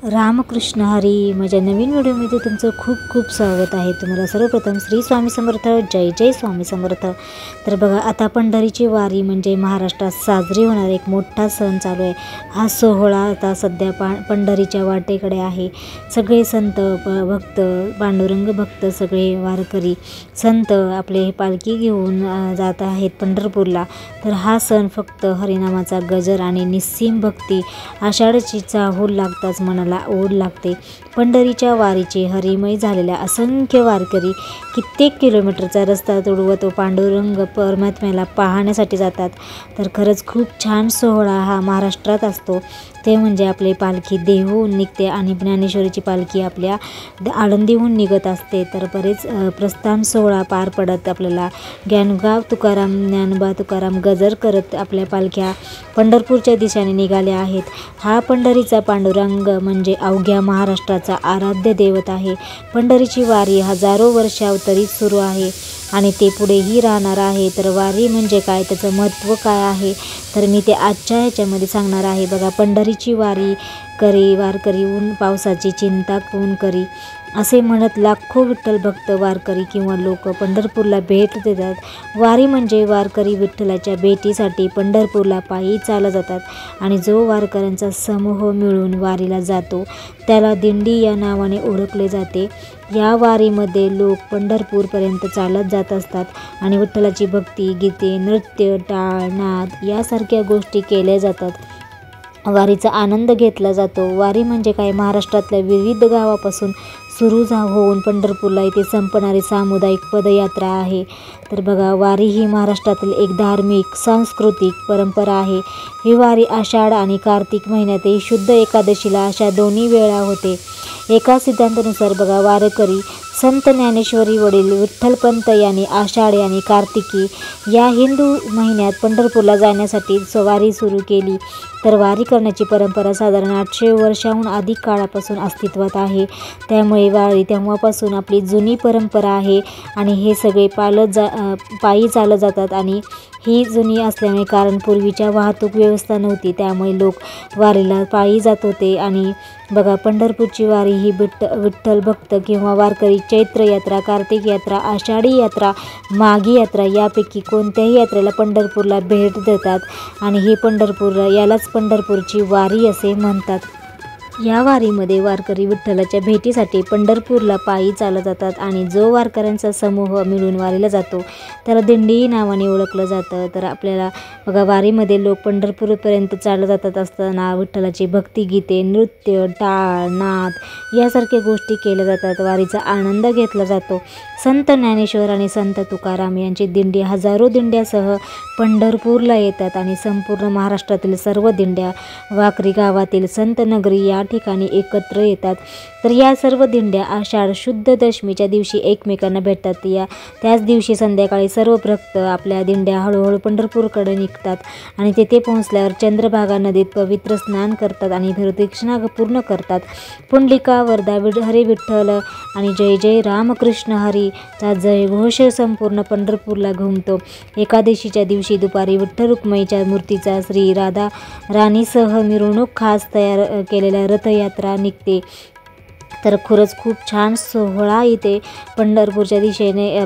रामकृष्ण हरी. माझ्या नवीन व्हिडिओमध्ये तुमचं खूप खूप स्वागत आहे. तुम्हाला सर्वप्रथम श्री स्वामी समर्थ, जय जय स्वामी समर्थ. तर बघा, आता पंढरीची वारी म्हणजे महाराष्ट्रात साजरी होणार एक मोठा सण चालू आहे. हा सोहळा आता सध्या पंढरीच्या वाटेकडे आहे. सगळे संत भक्त, पांडुरंग भक्त, सगळे वारकरी संत आपले पालखी घेऊन जात आहेत पंढरपूरला. तर हा सण फक्त हरिनामाचा गजर आणि निस्सीम भक्ती, आषाढची चाहूल लागताच मनाला ओढ लागते. पंढरीच्या वारीचे हरिमय झालेल्या असंख्य वारकरी कित्येक किलोमीटरचा रस्ता तुडवत पांडुरंग परमात्म्याला पाहण्यासाठी जातात. तर खरंच खूप छान सोहळा हा महाराष्ट्रात असतो. ते म्हणजे आपली पालखी देहूहून निघते आणि ज्ञानेश्वरीची पालखी आपल्या आळंदीहून निघत असते. तर बरेच प्रस्थान सोहळा पार पडत आपल्याला ज्ञानगाव तुकाराम, ज्ञानबा तुकाराम गजर करत आपल्या पालख्या पंढरपूरच्या दिशेने निघाल्या आहेत. हा पंढरीचा पांडुरंग म्हणजे अवघ्या महाराष्ट्राचा आराध्य दैवत आहे. पंढरीची वारी हजारो वर्षावतरीच सुरू आहे आणि ते पुढेही राहणार आहे. तर वारी म्हणजे काय, त्याचं महत्त्व काय आहे, तर मी ते आजच्या ह्याच्यामध्ये सांगणार आहे. बघा, पंढरीची वारी करी वारकरी ऊन पावसाची चिंता कोण करी, असे म्हणत लाखो विठ्ठल भक्त वारकरी किंवा लोक पंढरपूरला भेट देतात. वारी म्हणजे वारकरी विठ्ठलाच्या भेटीसाठी पंढरपूरला पायी चालत जातात आणि जो वारकऱ्यांचा समूह मिळून वारीला जातो त्याला दिंडी या नावाने ओळखले जाते. या वारीमध्ये लोक पंढरपूरपर्यंत चालत जात असतात आणि विठ्ठलाची भक्ती, गीते, नृत्य, टाळ, नाद यासारख्या गोष्टी केल्या जातात. वारीचा आनंद घेतला जातो. वारी म्हणजे काय, महाराष्ट्रातल्या विविध गावापासून सुरू होऊन पंढरपूरला इथे संपणारी सामुदायिक पदयात्रा आहे. तर बघा, वारी ही महाराष्ट्रातील एक धार्मिक सांस्कृतिक परंपरा आहे. ही वारी आषाढ आणि कार्तिक महिन्यातही शुद्ध एकादशीला अशा दोन्ही वेळा होते. एका सिद्धांतानुसार बघा, वारकरी संत ज्ञानेश्वरी वडील विठ्ठलपंत यांनी आषाढ आणि कार्तिकी या हिंदू महिन्यात पंढरपूरला जाण्यासाठी वारी सुरू केली. तर वारी करण्याची परंपरा साधारण 800 वर्षाहून अधिक काळापासून अस्तित्वात आहे. त्यामुळे वारी तेव्हापासून आपली जुनी परंपरा आहे आणि हे सगळे पायी चालत जातात. आणि ही जुनी असल्यामुळे, कारण पूर्वीच्या वाहतूक व्यवस्था नव्हती, त्यामुळे लोक वारीला पायी जात होते. आणि बघा, पंढरपूरची वारी ही विठ्ठल भक्त किंवा वारकरी चैत्र यात्रा, कार्तिक यात्रा, आषाढी यात्रा, माघी यात्रा यापैकी कोणत्याही यात्रेला पंढरपूरला भेट देतात आणि ही यालाच पंढरपूरची वारी असे म्हणतात. या वारीमध्ये वारकरी विठ्ठलाच्या भेटीसाठी पंढरपूरला पायी चालत जातात आणि जो वारकऱ्यांचा समूह मिळून वारीला जातो त्याला दिंडी नावाने ओळखलं जातं. तर आपल्याला बघा, वारीमध्ये लोक पंढरपूरपर्यंत चालत जातात असताना विठ्ठलाची भक्ती, गीते, नृत्य, टाळ, नाद यासारख्या गोष्टी केल्या जातात. वारीचा आनंद घेतला जातो. संत ज्ञानेश्वर आणि संत तुकाराम यांची दिंडी हजारो दिंड्यासह पंढरपूरला येतात आणि संपूर्ण महाराष्ट्रातील सर्व दिंड्या वाकरी गावातील संत नगरी या ठिकाणी एकत्र येतात. तर या सर्व दिंड्या आषाढ शुद्ध दशमीच्या दिवशी एकमेकांना भेटतात. त्याच दिवशी संध्याकाळी सर्व भक्त आपल्या दिंड्या हळूहळू पंढरपूरकडे निघतात आणि तेथे पोहोचल्यावर चंद्रभागा नदीत पवित्र स्नान करतात आणि प्रदक्षिणा पूर्ण करतात. पुंडलिका वरदा हरी विठ्ठल आणि जय जय रामकृष्ण हरी चा जयघोष संपूर्ण पंढरपूरला घुमतो. एकादशीच्या दिवशी दुपारी विठ्ठल रुक्मिणीच्या मूर्तीचा श्री राधा राणीसह मिरवणूक खास तयार केलेल्या रथयात्रा निघते. तर खरंच खूप छान सोहळा इथे पंढरपूरच्या दिशेने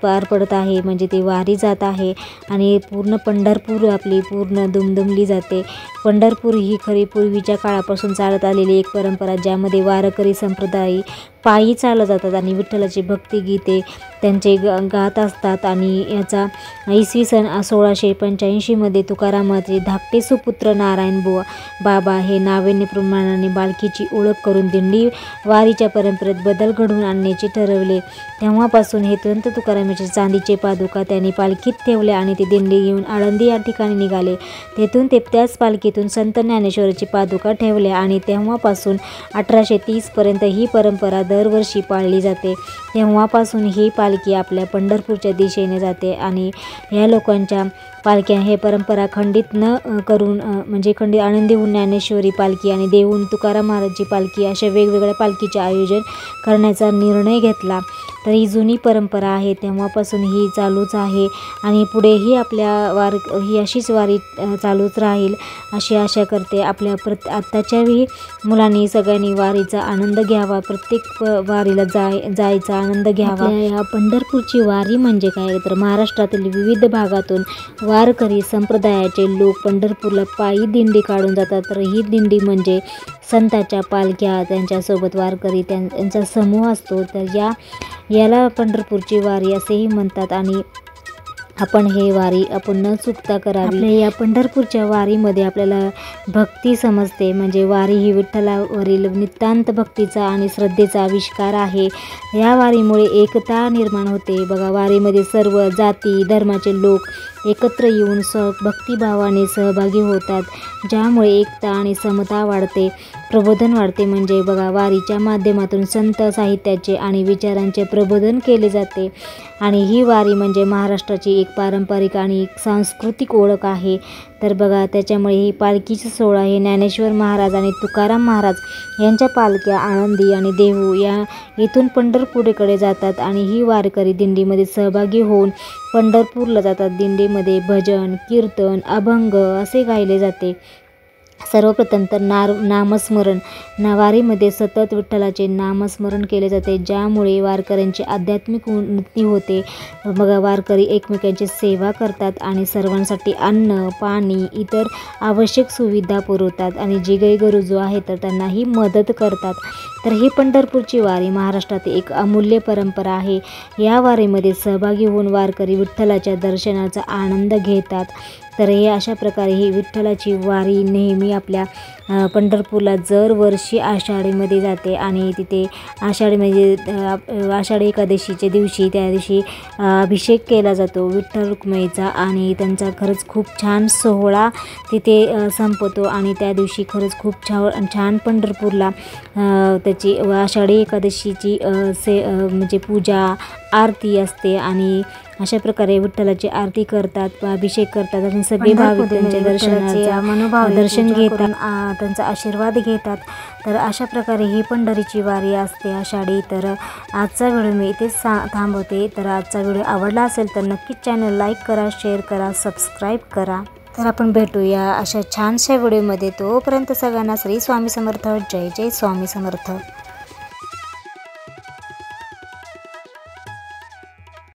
पार पडत आहे. म्हणजे ती वारी जात आहे आणि पूर्ण पंढरपूर आपली पूर्ण दुमदुमली जाते. पंढरपूर ही खरी पूर्वीच्या काळापासून चालत आलेली एक परंपरा, ज्यामध्ये वारकरी संप्रदाय पायी चालत जातात आणि विठ्ठलाची भक्ती गीते त्यांचे गात असतात. आणि याचा इसवी सन 1685मध्ये तुकारामाचे धाकटे सुपुत्र नारायण बाबा हे नाविन्यप्रमाणे पालखीची ओळख करून दिंडी वारीच्या परंपरेत बदल घडवून आणण्याचे ठरवले. तेव्हापासून हे संत तुकारामाचे चांदीचे पादुका त्यांनी पालखीत ठेवले आणि ते दिंडी घेऊन आळंदी या ठिकाणी निघाले. तेथून ते त्याच पालखीतून संत ज्ञानेश्वराची पादुका ठेवल्या आणि तेव्हापासून 1830 पर्यंत ही परंपरा दरवर्षी पाळली जाते. तेव्हापासून ही पालखी आपल्या पंढरपूरच्या दिशेने जाते आणि ह्या लोकांच्या पालख्या हे परंपरा खंडित न करून म्हणजे खंडित आनंदीहून ज्ञानेश्वरी पालखी आणि देहून तुकाराम महाराजची पालखी अशा वेगवेगळ्या पालखीचे आयोजन करण्याचा निर्णय घेतला। तर ही जुनी परंपरा आहे, तेव्हापासून ही चालूच आहे आणि पुढेही आपल्या ही अशीच वारी चालूच राहील अशी आशा करते। आपल्या आत्ताच्याही मुलांनी सगळ्यांनी वारीचा आनंद घ्यावा, प्रत्येक वारीला जायचा आनंद घ्यावा। या पंढरपूरची वारी म्हणजे काय तर महाराष्ट्रातील विविध भागातून वारकरी संप्रदायाचे लोक पंढरपूरला पायी दिंडी काढून जातात। तर ही दिंडी म्हणजे संतांच्या पालख्या, त्यांच्यासोबत वारकरी त्यांचा समूह असतो। तर याला पंढरपूरची वारी असेही म्हणतात आणि आपण हे वारी आपण न चुकता करावी। आपल्या या पंढरपूरच्या वारीमध्ये आपल्याला भक्ती समजते, म्हणजे वारी ही विठ्ठलावरील नितांत भक्तीचा आणि श्रद्धेचा आविष्कार आहे। या वारीमुळे एकता निर्माण होते बघा। वारीमध्ये सर्व जाती धर्माचे लोक एकत्र येऊन भक्तिभावाने सहभागी होतात, ज्यामुळे एकता आणि समता वाढते, प्रबोधन वाढते। म्हणजे बघा वारीच्या माध्यमातून संत साहित्याचे आणि विचारांचे प्रबोधन केले जाते आणि ही वारी म्हणजे महाराष्ट्राची एक पारंपरिक आणि एक सांस्कृतिक ओळख आहे। तर बघा त्याच्यामुळे ही पालखीचा सोहळा हे ज्ञानेश्वर महाराज आणि तुकाराम महाराज यांच्या पालख्या आळंदी आणि देहू येथून पंढरपूरकडे जातात आणि ही वारकरी दिंडीमध्ये सहभागी होऊन पंढरपूरला जातात। दिंडीमध्ये भजन, कीर्तन, अभंग असे गायले जाते। सर्वप्रथम तर नामस्मरण वारीमध्ये सतत विठ्ठलाचे नामस्मरण केले जाते, ज्यामुळे वारकऱ्यांची आध्यात्मिक उन्नती होते। बघा वारकरी एकमेकांची सेवा करतात आणि सर्वांसाठी अन्न पाणी इतर आवश्यक सुविधा पुरवतात आणि जे गरजू आहेत तर त्यांनाही मदत करतात। तर ही पंढरपूरची वारी महाराष्ट्रात एक अमूल्य परंपरा आहे। या वारीमध्ये सहभागी होऊन वारकरी विठ्ठलाच्या दर्शनाचा आनंद घेतात। तर हे अशा प्रकारे ही विठ्ठलाची वारी नेहमी आपल्या पंढरपूरला दरवर्षी आषाढीमध्ये जाते आणि तिथे आषाढी एकादशीच्या दिवशी त्या दिवशी अभिषेक केला जातो विठ्ठल रुक्मिणीचा आणि त्यांचा खरंच खूप छान सोहळा तिथे संपतो आणि त्या दिवशी खरंच खूप छान पंढरपूरला त्याची आषाढी एकादशीची म्हणजे पूजा आरती असते आणि अशा प्रकारे विठ्ठलाची आरती करतात, अभिषेक करतात आणि सगळे भाविक त्यांच्या दर्शन घेतात, त्यांचा आशीर्वाद घेतात। तर अशा प्रकारे ही पंढरीची वारी असते आषाढी। तर आजचा व्हिडिओ मी इथेच थांबवते। तर आजचा व्हिडिओ आवडला असेल तर नक्कीच चॅनल लाईक करा, शेअर करा, सबस्क्राईब करा। तर आपण भेटूया अशा छानशा व्हिडिओमध्ये। तोपर्यंत सगळ्यांना श्री स्वामी समर्थ, जय जय स्वामी समर्थ।